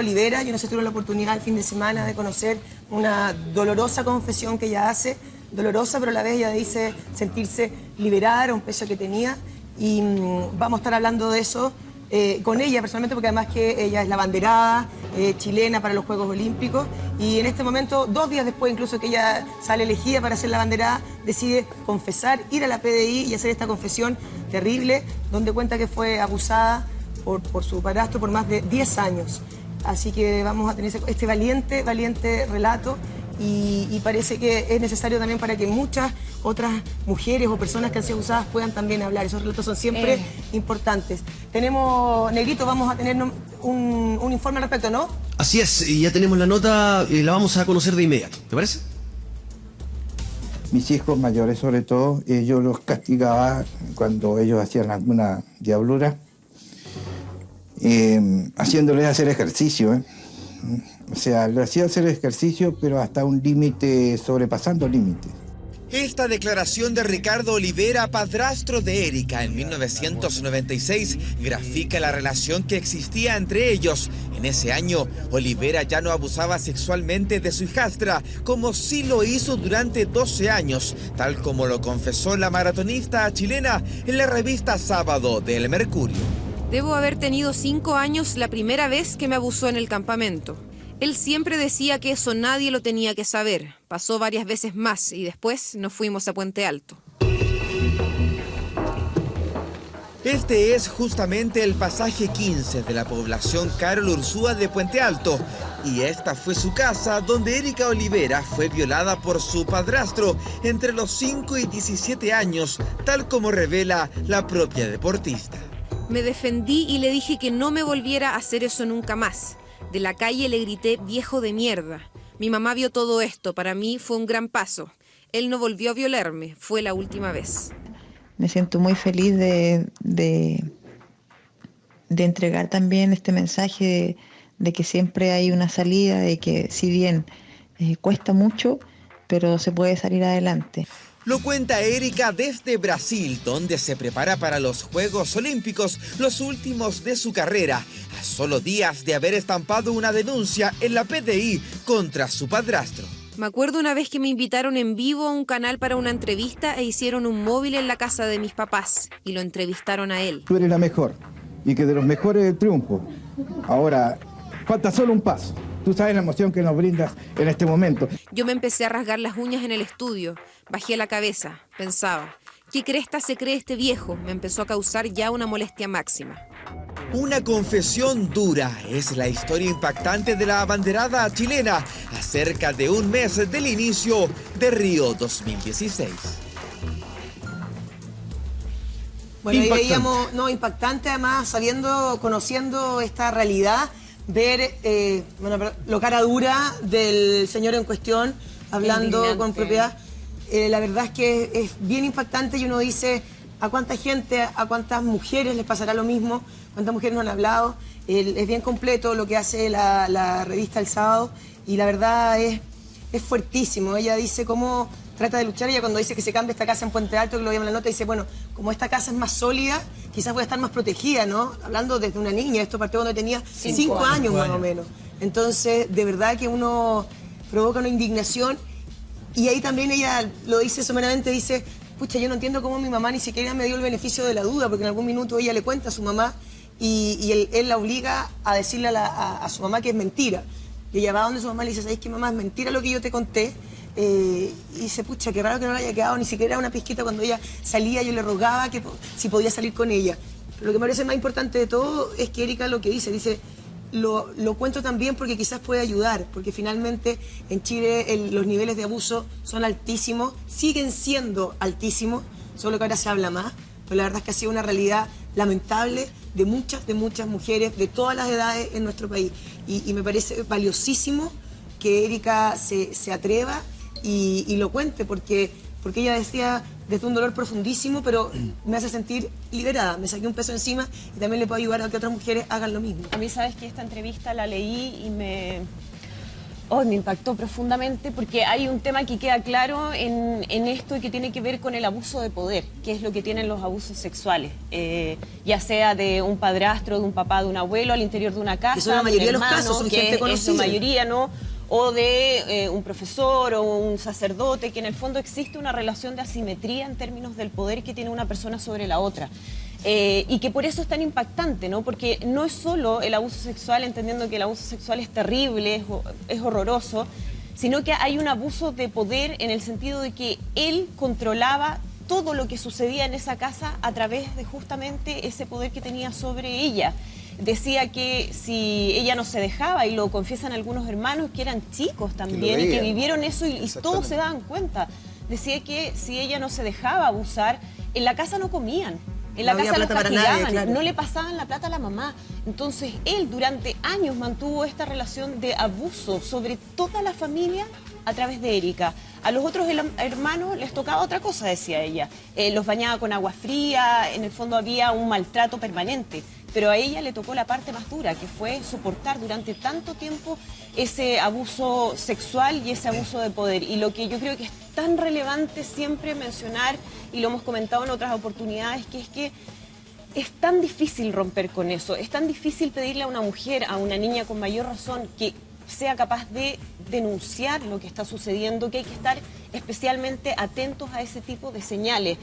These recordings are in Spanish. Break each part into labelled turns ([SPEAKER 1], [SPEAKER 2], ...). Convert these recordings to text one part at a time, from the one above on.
[SPEAKER 1] Olivera, yo no sé si tuve la oportunidad el fin de semana de conocer una dolorosa confesión que ella hace, dolorosa, pero a la vez ella dice sentirse liberada, era un peso que tenía, y vamos a estar hablando de eso con ella personalmente, porque además que ella es la abanderada chilena para los Juegos Olímpicos, y en este momento, 2 días después incluso que ella sale elegida para ser la abanderada, decide confesar, ir a la PDI y hacer esta confesión terrible, donde cuenta que fue abusada por su padrastro por más de 10 años. Así que vamos a tener este valiente relato y parece que es necesario también para que muchas otras mujeres o personas que han sido abusadas puedan también hablar. Esos relatos son siempre importantes. Tenemos, Negrito, vamos a tener un informe al respecto, ¿no?
[SPEAKER 2] Así es, y ya tenemos la nota, la vamos a conocer de inmediato, ¿te parece?
[SPEAKER 3] Mis hijos mayores, sobre todo, yo los castigaba cuando ellos hacían alguna diablura, haciéndoles hacer ejercicio. O sea, les hacía hacer ejercicio, pero hasta un límite, sobrepasando límites.
[SPEAKER 4] Esta declaración de Ricardo Olivera, padrastro de Erika, en 1996, grafica la relación que existía entre ellos. En ese año, Olivera ya no abusaba sexualmente de su hijastra, como sí lo hizo durante 12 años, tal como lo confesó la maratonista chilena en la revista Sábado del Mercurio.
[SPEAKER 5] Debo haber tenido 5 años la primera vez que me abusó en el campamento. Él siempre decía que eso nadie lo tenía que saber. Pasó varias veces más y después nos fuimos a Puente Alto.
[SPEAKER 4] Este es justamente el pasaje 15 de la población Carol Ursúa de Puente Alto. Y esta fue su casa donde Erika Olivera fue violada por su padrastro entre los 5 y 17 años, tal como revela la propia deportista.
[SPEAKER 5] Me defendí y le dije que no me volviera a hacer eso nunca más. De la calle le grité viejo de mierda. Mi mamá vio todo esto, para mí fue un gran paso. Él no volvió a violarme, fue la última vez.
[SPEAKER 6] Me siento muy feliz de entregar también este mensaje de que siempre hay una salida, de que si bien cuesta mucho, pero se puede salir adelante.
[SPEAKER 4] Lo cuenta Erika desde Brasil, donde se prepara para los Juegos Olímpicos, los últimos de su carrera, a solo días de haber estampado una denuncia en la PDI contra su padrastro.
[SPEAKER 5] Me acuerdo una vez que me invitaron en vivo a un canal para una entrevista e hicieron un móvil en la casa de mis papás y lo entrevistaron a él.
[SPEAKER 3] Tú eres la mejor y que de los mejores el triunfo. Ahora, falta solo un paso. Tú sabes la emoción que nos brindas en este momento.
[SPEAKER 5] Yo me empecé a rasgar las uñas en el estudio, bajé la cabeza, pensaba, ¿qué cresta se cree este viejo? Me empezó a causar ya una molestia máxima.
[SPEAKER 4] Una confesión dura es la historia impactante de la abanderada chilena a cerca de un mes del inicio de Río 2016.
[SPEAKER 1] Bueno, ahí veíamos, impactante además, conociendo esta realidad, ver lo cara dura del señor en cuestión, hablando con propiedad. La verdad es que es bien impactante y uno dice a cuánta gente, a cuántas mujeres les pasará lo mismo, cuántas mujeres no han hablado. Es bien completo lo que hace la revista El Sábado y la verdad es fuertísimo. Ella dice cómo trata de luchar. Ella cuando dice que se cambia esta casa en Puente Alto, que lo llama en la nota, dice, bueno, como esta casa es más sólida, quizás voy a estar más protegida, ¿no? Hablando desde una niña, esto partió cuando tenía 5 años más o menos. Entonces, de verdad que uno provoca una indignación y ahí también ella lo dice someramente, dice, pucha, yo no entiendo cómo mi mamá ni siquiera me dio el beneficio de la duda, porque en algún minuto ella le cuenta a su mamá y él la obliga a decirle a su mamá que es mentira. Y ella va donde su mamá y le dice, ¿sabes qué, mamá? Es mentira lo que yo te conté. Y dice, pucha, qué raro que no le haya quedado ni siquiera una pizquita cuando ella salía, yo le rogaba que si podía salir con ella. Pero lo que me parece más importante de todo es que Erika lo que dice, lo cuento también porque quizás puede ayudar, porque finalmente en Chile los niveles de abuso son altísimos, siguen siendo altísimos, solo que ahora se habla más, pero la verdad es que ha sido una realidad lamentable de muchas mujeres de todas las edades en nuestro país. Y me parece valiosísimo que Erika se atreva y lo cuente, porque ella decía desde un dolor profundísimo, pero me hace sentir liberada, me saqué un peso encima y también le puedo ayudar a que otras mujeres hagan lo mismo.
[SPEAKER 7] A mí, sabes que esta entrevista la leí y Oh, me impactó profundamente porque hay un tema que queda claro en esto y que tiene que ver con el abuso de poder, que es lo que tienen los abusos sexuales, ya sea de un padrastro, de un papá, de un abuelo al interior de una casa,
[SPEAKER 1] que son la mayoría de los
[SPEAKER 7] hermano,
[SPEAKER 1] casos, son
[SPEAKER 7] que
[SPEAKER 1] gente conocida.
[SPEAKER 7] es la mayoría, ¿no? O de un profesor o un sacerdote, que en el fondo existe una relación de asimetría en términos del poder que tiene una persona sobre la otra. Y que por eso es tan impactante, ¿no? Porque no es solo el abuso sexual, entendiendo que el abuso sexual es terrible, es horroroso, sino que hay un abuso de poder en el sentido de que él controlaba todo lo que sucedía en esa casa a través de justamente ese poder que tenía sobre ella. Decía que si ella no se dejaba, y lo confiesan algunos hermanos que eran chicos también y que vivieron eso y todos se daban cuenta, decía que si ella no se dejaba abusar, en la casa no comían. En la casa los castigaban, claro. No le pasaban la plata a la mamá. Entonces él durante años mantuvo esta relación de abuso sobre toda la familia a través de Erika. A los otros hermanos les tocaba otra cosa, decía ella. Los bañaba con agua fría, en el fondo había un maltrato permanente. Pero a ella le tocó la parte más dura, que fue soportar durante tanto tiempo ese abuso sexual y ese abuso de poder. Y lo que yo creo que es tan relevante siempre mencionar, y lo hemos comentado en otras oportunidades, que es que es tan difícil romper con eso, es tan difícil pedirle a una mujer, a una niña con mayor razón, que sea capaz de denunciar lo que está sucediendo, que hay que estar especialmente atentos a ese tipo de señales.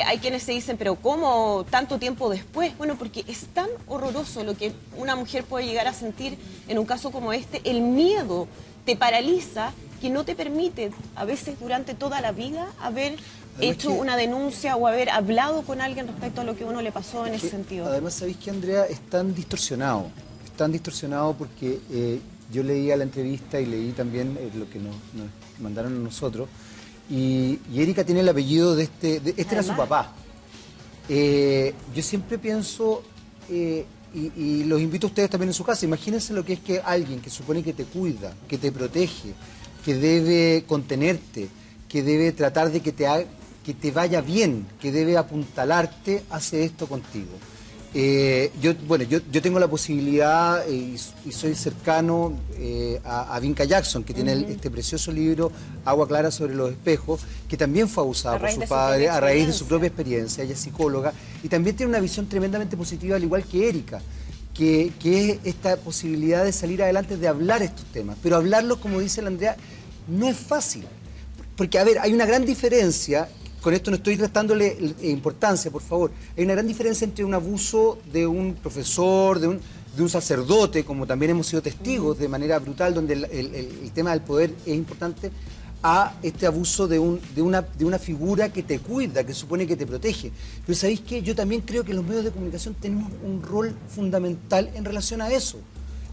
[SPEAKER 7] Hay quienes se dicen, pero ¿cómo tanto tiempo después? Bueno, porque es tan horroroso lo que una mujer puede llegar a sentir en un caso como este. El miedo te paraliza, que no te permite, a veces durante toda la vida, haber hecho una denuncia o haber hablado con alguien respecto a lo que a uno le pasó en ese sentido.
[SPEAKER 8] Además, ¿sabéis que, Andrea? Es tan distorsionado porque yo leía la entrevista y leí también lo que nos mandaron a nosotros, y Erika tiene el apellido de este era su papá. Yo siempre pienso, y los invito a ustedes también en su casa, imagínense lo que es que alguien que supone que te cuida, que te protege, que debe contenerte, que debe tratar de que te vaya bien, que debe apuntalarte, hace esto contigo. Yo tengo la posibilidad y soy cercano a Vinca Jackson, que tiene este precioso libro Agua Clara sobre los espejos, que también fue abusada por su padre a raíz de su propia experiencia. Ella es psicóloga y también tiene una visión tremendamente positiva, al igual que Erika, que es esta posibilidad de salir adelante, de hablar estos temas. Pero hablarlos, como dice la Andrea, no es fácil. Porque, a ver, hay una gran diferencia. Con esto no estoy restándole importancia, por favor. Hay una gran diferencia entre un abuso de un profesor, de un sacerdote, como también hemos sido testigos de manera brutal, donde el tema del poder es importante, a este abuso de una figura que te cuida, que supone que te protege. Pero ¿sabéis qué? Yo también creo que los medios de comunicación tenemos un rol fundamental en relación a eso.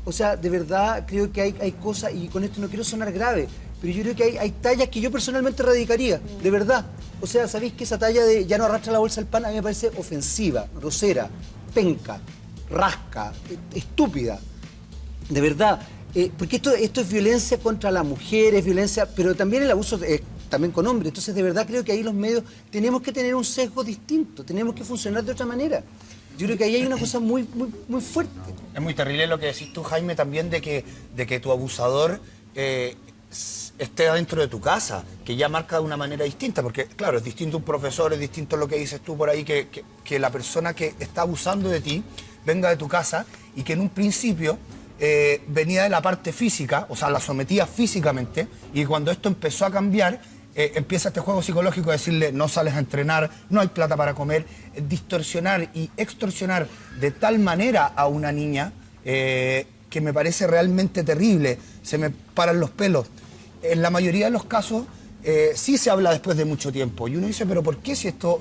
[SPEAKER 8] O sea, de verdad creo que hay cosas, y con esto no quiero sonar grave, pero yo creo que hay tallas que yo personalmente erradicaría, de verdad. O sea, ¿sabéis que esa talla de ya no arrastra la bolsa del pan a mí me parece ofensiva, grosera, penca, rasca, estúpida? De verdad. Porque esto es violencia contra la mujer, es violencia, pero también el abuso también con hombres. Entonces, de verdad creo que ahí los medios tenemos que tener un sesgo distinto, tenemos que funcionar de otra manera. Yo creo que ahí hay una cosa muy fuerte.
[SPEAKER 9] Es muy terrible lo que decís tú, Jaime, también de que tu abusador esté dentro de tu casa, que ya marca de una manera distinta, porque claro, es distinto un profesor, es distinto lo que dices tú por ahí, que la persona que está abusando de ti venga de tu casa y que en un principio venía de la parte física, o sea, la sometía físicamente, y cuando esto empezó a cambiar, empieza este juego psicológico de decirle no sales a entrenar, no hay plata para comer, distorsionar y extorsionar de tal manera a una niña que me parece realmente terrible, se me paran los pelos. En la mayoría de los casos sí se habla después de mucho tiempo y uno dice, pero ¿por qué si esto...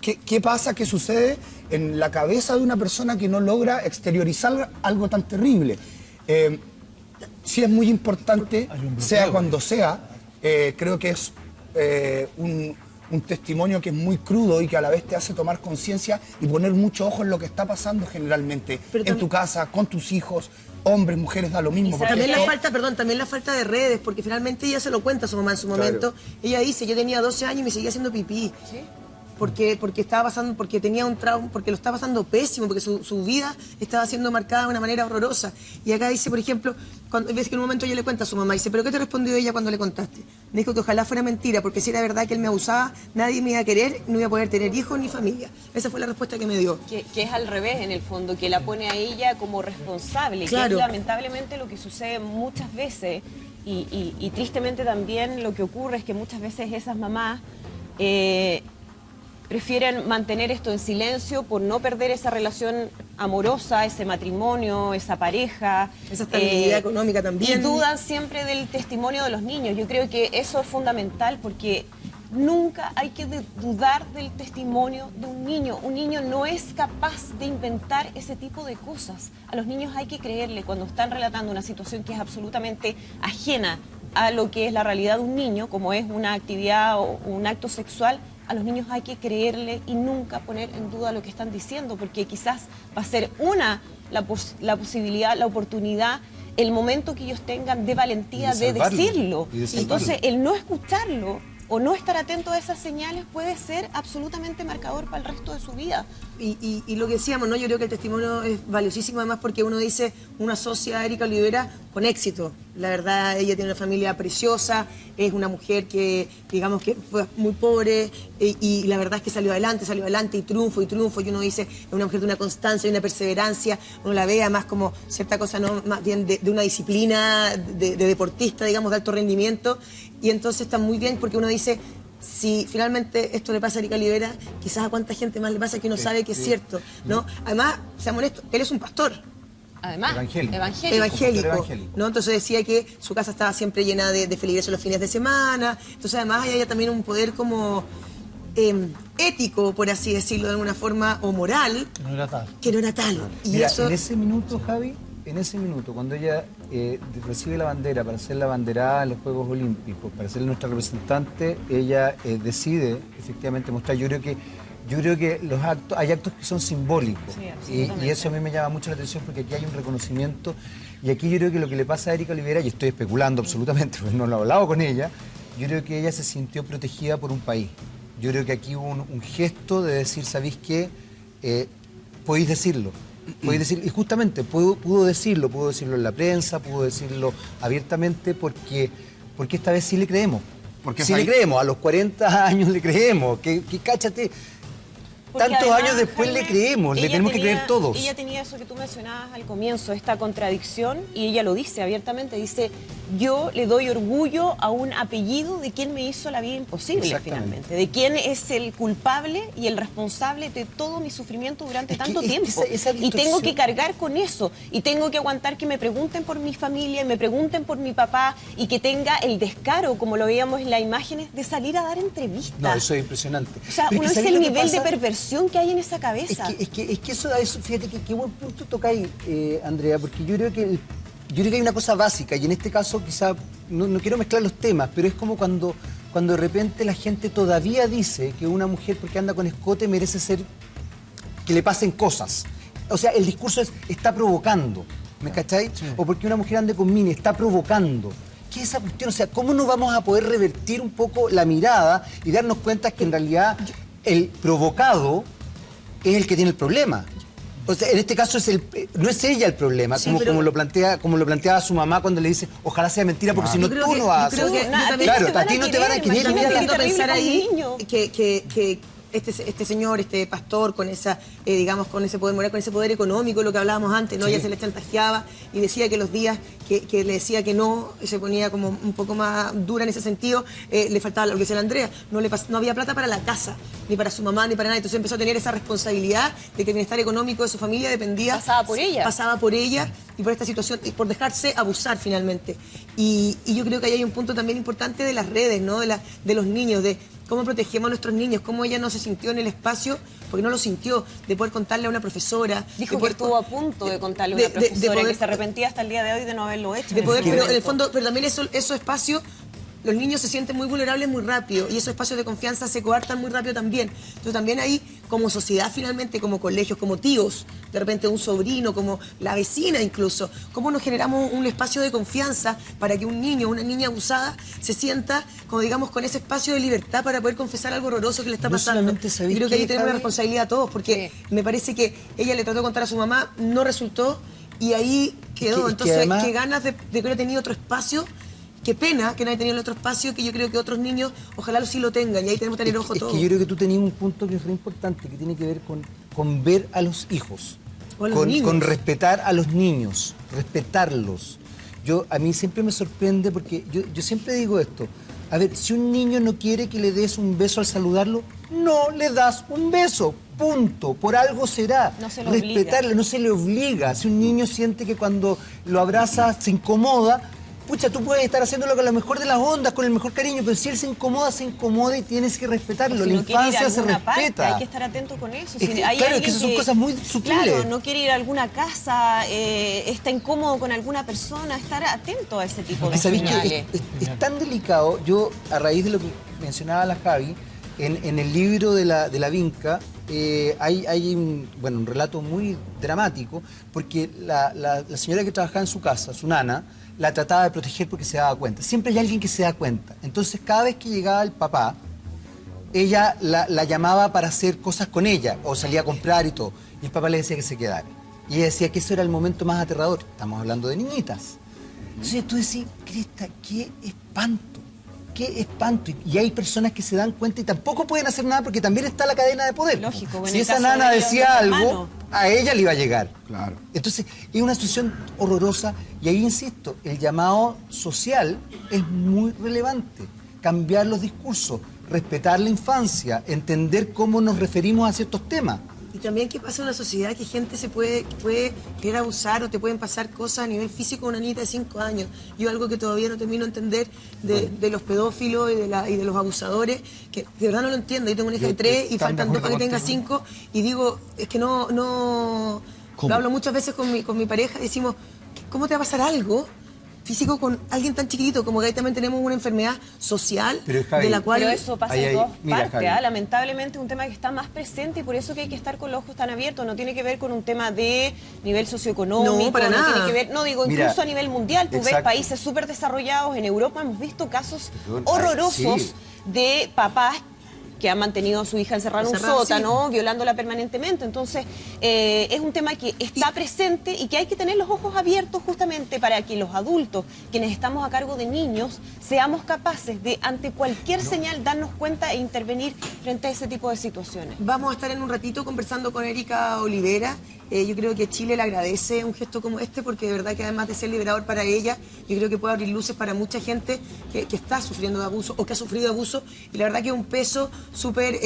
[SPEAKER 9] ¿Qué pasa? ¿Qué sucede en la cabeza de una persona que no logra exteriorizar algo tan terrible? Sí es muy importante, sea cuando sea, creo que es un testimonio que es muy crudo y que a la vez te hace tomar conciencia y poner mucho ojo en lo que está pasando generalmente en tu casa, con tus hijos, hombres, mujeres, da lo mismo.
[SPEAKER 1] También la falta de redes, porque finalmente ella se lo cuenta a su mamá en su momento. Ella dice, yo tenía 12 años y me seguía haciendo pipí. ¿Sí? Porque estaba pasando, porque tenía un trauma, porque lo estaba pasando pésimo, porque su vida estaba siendo marcada de una manera horrorosa. Y acá dice, por ejemplo, cuando ves que en un momento ella le cuenta a su mamá, dice, ¿pero qué te respondió ella cuando le contaste? Me dijo que ojalá fuera mentira, porque si era verdad que él me abusaba, nadie me iba a querer, no iba a poder tener hijos ni familia. Esa fue la respuesta que me dio.
[SPEAKER 7] Que es al revés, en el fondo, que la pone a ella como responsable,
[SPEAKER 1] claro.
[SPEAKER 7] Que es lamentablemente lo que sucede muchas veces, y tristemente también lo que ocurre es que muchas veces esas mamás prefieren mantener esto en silencio por no perder esa relación amorosa, ese matrimonio, esa pareja.
[SPEAKER 1] Esa estabilidad económica también.
[SPEAKER 7] Y dudan siempre del testimonio de los niños. Yo creo que eso es fundamental porque nunca hay que dudar del testimonio de un niño. Un niño no es capaz de inventar ese tipo de cosas. A los niños hay que creerle cuando están relatando una situación que es absolutamente ajena a lo que es la realidad de un niño, como es una actividad o un acto sexual. A los niños hay que creerle y nunca poner en duda lo que están diciendo, porque quizás va a ser la posibilidad, la oportunidad, el momento que ellos tengan de valentía de decirlo. Entonces, el no escucharlo o no estar atento a esas señales puede ser absolutamente marcador para el resto de su vida.
[SPEAKER 1] Y lo que decíamos, ¿no? Yo creo que el testimonio es valiosísimo, además porque uno dice, uno asocia a Erika Olivera con éxito. La verdad, ella tiene una familia preciosa, es una mujer que, digamos, que fue muy pobre y la verdad es que salió adelante y triunfo, y uno dice, es una mujer de una constancia y una perseverancia, uno la ve además como cierta cosa, ¿no? Más bien de una disciplina de deportista, digamos, de alto rendimiento, y entonces está muy bien porque uno dice, si finalmente esto le pasa a Erika Olivera, quizás a cuánta gente más le pasa que uno sabe que es cierto, ¿no? Además, seamos honestos, él es un pastor.
[SPEAKER 7] Además,
[SPEAKER 1] evangélico, ¿no? Entonces decía que su casa estaba siempre llena de feligreses los fines de semana. Entonces además hay también un poder como ético, por así decirlo de alguna forma, o moral, que no era tal. Y
[SPEAKER 8] mira,
[SPEAKER 1] eso...
[SPEAKER 8] en ese minuto, Javi, cuando ella recibe la bandera para ser la abanderada en los Juegos Olímpicos, para ser nuestra representante, ella decide efectivamente mostrar. Yo creo que hay actos que son simbólicos, y eso a mí me llama mucho la atención porque aquí hay un reconocimiento, y aquí yo creo que lo que le pasa a Erika Olivera, y estoy especulando absolutamente porque no lo he hablado con ella, yo creo que ella se sintió protegida por un país. Yo creo que aquí hubo un gesto de decir, ¿sabéis qué? Podéis decirlo. Y justamente pudo decirlo en la prensa, pudo decirlo abiertamente porque esta vez sí le creemos. Porque sí le creemos, a los 40 años le creemos, que cáchate.
[SPEAKER 7] Porque
[SPEAKER 8] tantos
[SPEAKER 7] además,
[SPEAKER 8] años después
[SPEAKER 7] Jaime,
[SPEAKER 8] le creemos, le tenemos que creer todos.
[SPEAKER 7] Ella tenía eso que tú mencionabas al comienzo, esta contradicción, y ella lo dice abiertamente, dice, yo le doy orgullo a un apellido de quien me hizo la vida imposible finalmente, de quien es el culpable y el responsable de todo mi sufrimiento durante tanto tiempo. Y tengo que cargar con eso, y tengo que aguantar que me pregunten por mi familia, y me pregunten por mi papá, y que tenga el descaro, como lo veíamos en las imágenes, de salir a dar entrevistas.
[SPEAKER 8] No, eso es impresionante.
[SPEAKER 7] O sea, uno es el nivel de perversión que hay en esa cabeza.
[SPEAKER 8] Es que eso, fíjate que qué buen punto tocáis, Andrea, porque yo creo que hay una cosa básica, y en este caso quizá, no quiero mezclar los temas, pero es como cuando de repente la gente todavía dice que una mujer porque anda con escote merece ser, que le pasen cosas. O sea, el discurso está provocando, ¿me cacháis? Sí. O porque una mujer ande con mini, está provocando. ¿Qué es esa cuestión? O sea, ¿cómo no vamos a poder revertir un poco la mirada y darnos cuenta que en realidad el provocado es el que tiene el problema? O sea, en este caso no es ella el problema, sí, como lo planteaba su mamá cuando le dice, ojalá sea mentira, porque si no tú no vas a hacer. Claro, a ti no te van a querer.
[SPEAKER 1] Mira, pensar ahí que este señor, este pastor, con esa, digamos, con ese poder moral, con ese poder económico, lo que hablábamos antes, ¿no? Sí. Ella se le chantajeaba y decía que los días que le decía que no, se ponía como un poco más dura en ese sentido, le faltaba lo que decía la Andrea, no había plata para la casa, ni para su mamá, ni para nada. Entonces empezó a tener esa responsabilidad de que el bienestar económico de su familia dependía... Pasaba por ella y por esta situación, y por dejarse abusar finalmente. Y yo creo que ahí hay un punto también importante de las redes, ¿no? De los niños, de cómo protegemos a nuestros niños, cómo ella no se sintió en el espacio, porque no lo sintió, de poder contarle a una profesora.
[SPEAKER 7] Dijo que estuvo a punto de contarle a una profesora, que se arrepentía hasta el día de hoy de no haberlo hecho.
[SPEAKER 1] Pero en el fondo, pero también esos espacios, los niños se sienten muy vulnerables muy rápido, y esos espacios de confianza se coartan muy rápido también. Entonces también ahí, como sociedad finalmente, como colegios, como tíos, de repente un sobrino, como la vecina incluso, cómo nos generamos un espacio de confianza para que un niño o una niña abusada se sienta, como digamos, con ese espacio de libertad para poder confesar algo horroroso que le está pasando. Y creo que ahí tenemos una responsabilidad a todos, porque me parece que ella le trató de contar a su mamá, no resultó, y ahí quedó.
[SPEAKER 8] que
[SPEAKER 1] Entonces,
[SPEAKER 8] además,
[SPEAKER 1] qué ganas de que hubiera tenido otro espacio. Qué pena que no haya tenido el otro espacio, que yo creo que otros niños ojalá sí lo tengan, y ahí tenemos que tener ojo todos.
[SPEAKER 8] Es que yo creo que tú tenías un punto que es re importante, que tiene que ver con ver a los hijos, con respetar a los niños, respetarlos. A mí siempre me sorprende porque yo siempre digo esto. A ver, si un niño no quiere que le des un beso al saludarlo, no le das un beso, punto. Por algo será.
[SPEAKER 7] No se lo
[SPEAKER 8] respetarle,
[SPEAKER 7] obliga.
[SPEAKER 8] no se le obliga. Si un niño siente que cuando lo abrazas se incomoda, pucha, tú puedes estar haciéndolo con la mejor de las ondas, con el mejor cariño, pero si él se incomoda y tienes que respetarlo.
[SPEAKER 7] Si
[SPEAKER 8] la
[SPEAKER 7] no quiere ir a
[SPEAKER 8] infancia se
[SPEAKER 7] alguna parte,
[SPEAKER 8] respeta.
[SPEAKER 7] hay que estar atento con eso.
[SPEAKER 8] Claro, es que esas son cosas muy sutiles.
[SPEAKER 7] Claro, no quiere ir a alguna casa, está incómodo con alguna persona, estar atento a ese tipo de señales.
[SPEAKER 8] Es tan delicado. Yo, a raíz de lo que mencionaba la Javi, en el libro de la Vinca, hay un relato muy dramático, porque la señora que trabajaba en su casa, su nana, la trataba de proteger porque se daba cuenta. Siempre hay alguien que se da cuenta. Entonces, cada vez que llegaba el papá, ella la llamaba para hacer cosas con ella, o salía a comprar y todo. Y el papá le decía que se quedara. Y ella decía que eso era el momento más aterrador. Estamos hablando de niñitas. Entonces tú decís, Crista, qué espanto. Qué espanto. Y hay personas que se dan cuenta y tampoco pueden hacer nada porque también está la cadena de poder.
[SPEAKER 7] Lógico.
[SPEAKER 8] Si esa nana decía algo, a ella le iba a llegar.
[SPEAKER 3] Claro.
[SPEAKER 8] Entonces, es una situación horrorosa y ahí insisto, el llamado social es muy relevante. Cambiar los discursos, respetar la infancia, entender cómo nos referimos a ciertos temas.
[SPEAKER 1] Y también que pasa en una sociedad que gente se puede querer abusar o te pueden pasar cosas a nivel físico a una niñita de 5 años. Yo algo que todavía no termino de entender de los pedófilos y de los abusadores, que de verdad no lo entiendo. Yo tengo una hija de 3 y faltan 2 para que tenga 5 y digo, es que no lo hablo muchas veces con mi pareja y decimos, ¿cómo te va a pasar algo físico con alguien tan chiquitito? Como que ahí también tenemos una enfermedad social,
[SPEAKER 8] Javi,
[SPEAKER 1] de la cual...
[SPEAKER 7] Pero eso pasa en todas partes,
[SPEAKER 8] Javi.
[SPEAKER 7] Lamentablemente es un tema que está más presente y por eso que hay que estar con los ojos tan abiertos. No tiene que ver con un tema de nivel socioeconómico,
[SPEAKER 1] No, para nada.
[SPEAKER 7] Tiene que ver, incluso
[SPEAKER 8] Mira,
[SPEAKER 7] a nivel mundial. Tú ves
[SPEAKER 8] exacto.
[SPEAKER 7] países súper desarrollados, en Europa hemos visto casos horrorosos de papás que han mantenido a su hija encerrada en un sótano, violándola permanentemente. Entonces, es un tema que está presente y que hay que tener los ojos abiertos justamente para que los adultos, quienes estamos a cargo de niños, seamos capaces de, ante cualquier señal, darnos cuenta e intervenir frente a ese tipo de situaciones.
[SPEAKER 1] Vamos a estar en un ratito conversando con Erika Olivera. Yo creo que Chile le agradece un gesto como este porque de verdad que además de ser liberador para ella, yo creo que puede abrir luces para mucha gente que está sufriendo de abuso o que ha sufrido abuso, y la verdad que es un peso súper,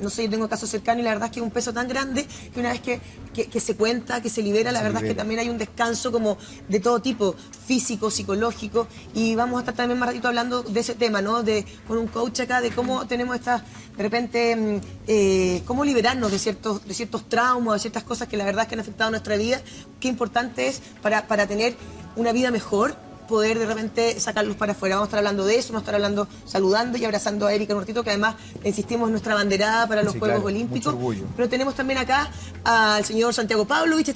[SPEAKER 1] no sé, yo tengo casos cercanos y la verdad es que es un peso tan grande que una vez que se cuenta, que se libera, la verdad es que también hay un descanso como de todo tipo, físico, psicológico, y vamos a estar también más ratito hablando de ese tema, ¿no? Con un coach acá, de cómo tenemos estas, de repente, cómo liberarnos de ciertos traumas, de ciertas cosas que la verdad es que han afectado nuestra vida. Qué importante es para tener una vida mejor, poder de repente sacarlos para afuera. Vamos a estar hablando de eso, vamos a estar hablando, saludando y abrazando a Erika en un ratito, que además insistimos en nuestra banderada para los Juegos Olímpicos.
[SPEAKER 8] mucho orgullo.
[SPEAKER 1] Pero tenemos también acá al señor Santiago Pavlovich,